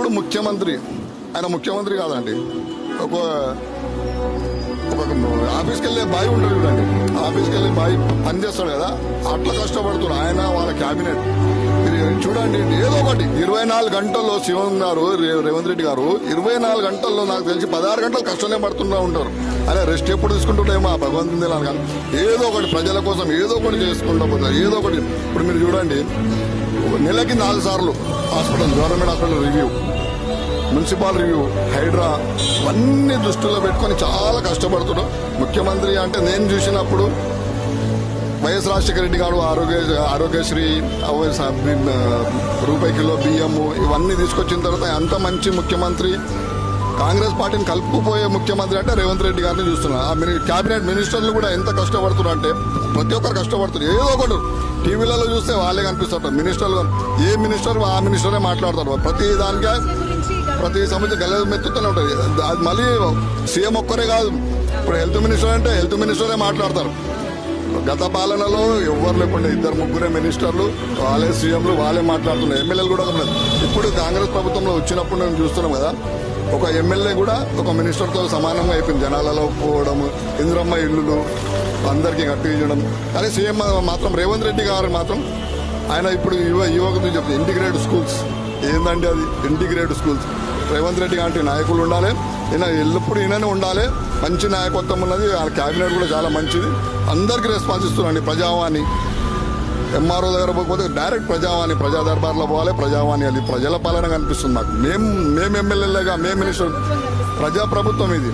ఇప్పుడు ముఖ్యమంత్రి, ఆయన ముఖ్యమంత్రి కాదండి, ఒక ఆఫీస్కి వెళ్ళే బాయ్ ఉంటుంది చూడండి, ఆఫీస్కి వెళ్ళే బాయ్ పనిచేస్తాడు కదా, అట్లా కష్టపడుతున్నాడు ఆయన, వాళ్ళ క్యాబినెట్. చూడండి, ఏదో ఒకటి 24 గంటల్లో శివన్ గారు, రేవంత్ రెడ్డి గారు 24 గంటల్లో నాకు తెలిసి 16 గంటలు కష్టమే పడుతూ ఉంటారు. అదే రెస్ట్ ఎప్పుడు తీసుకుంటుంటేమో ఆ భగవంతుని తెలియదు, కానీ ఏదో ఒకటి ప్రజల కోసం ఏదో ఒకటి చేసుకుంటూ పోతారు. ఏదో ఒకటి ఇప్పుడు మీరు చూడండి, నెలకి 4 సార్లు hospital, government hospital review, municipal review, HYDRAA, అన్ని దృష్టిలో పెట్టుకుని చాలా కష్టపడుతున్నాం. ముఖ్యమంత్రి అంటే నేను చూసినప్పుడు వైఎస్ రాజశేఖర రెడ్డి గారు ఆరోగ్యశ్రీ, రూపాయి కిలో బియ్యము ఇవన్నీ తీసుకొచ్చిన తర్వాత అంత మంచి ముఖ్యమంత్రి, కాంగ్రెస్ పార్టీని కలుపుకుపోయే ముఖ్యమంత్రి అంటే రేవంత్ రెడ్డి గారిని చూస్తున్నారు. క్యాబినెట్ మినిస్టర్లు కూడా ఎంత కష్టపడుతున్నారు అంటే ప్రతి ఒక్కరు కష్టపడుతున్నారు. ఏదో ఒకటి టీవీలలో చూస్తే వాళ్ళే కనిపిస్తారు మినిస్టర్లు. ఏ మినిస్టర్ ఆ మినిస్టరే మాట్లాడతారు. ప్రతి దానికే ప్రతి సమస్య గెలమెత్తుతూనే ఉంటుంది. అది మళ్ళీ సీఎం ఒక్కరే కాదు, ఇప్పుడు హెల్త్ మినిస్టర్ అంటే హెల్త్ మినిస్టరే మాట్లాడతారు. గత పాలనలో ఎవరు లేకుండా 2-3 మినిస్టర్లు, వాళ్ళే సీఎంలు, వాళ్ళే మాట్లాడుతున్నారు. ఎమ్మెల్యేలు కూడా ఇప్పుడు కాంగ్రెస్ ప్రభుత్వంలో వచ్చినప్పుడు మేము చూస్తున్నాం కదా, ఒక ఎమ్మెల్యే కూడా ఒక మినిస్టర్తో సమానంగా అయిపోయింది. జనాలలో పోవడం, ఇందిరమ్మ ఇల్లులు అందరికీ కట్టించడం. కానీ సీఎం మాత్రం రేవంత్ రెడ్డి గారు మాత్రం ఆయన ఇప్పుడు యువకులు చెప్తుంది ఇంటిగ్రేటెడ్ స్కూల్స్. ఏందండి అది ఇంటిగ్రేటెడ్ స్కూల్స్? రేవంత్ రెడ్డి గారి నాయకులు ఉండాలి, ఈయన ఎల్లప్పుడూ ఈయననే ఉండాలి. మంచి నాయకత్వం ఉన్నది, ఆ క్యాబినెట్ కూడా చాలా మంచిది. అందరికీ రెస్పాన్స్ ఇస్తున్నాండి. ప్రజావాణి, ఎంఆర్ఓ దగ్గర పోకపోతే డైరెక్ట్ ప్రజావాణి, ప్రజా దర్బార్లో పోవాలి, ప్రజావాణి. అది ప్రజల పాలన కనిపిస్తుంది నాకు. మేము ఎమ్మెల్యేలుగా, మేము మినిస్టర్, ప్రజాప్రభుత్వం ఇది.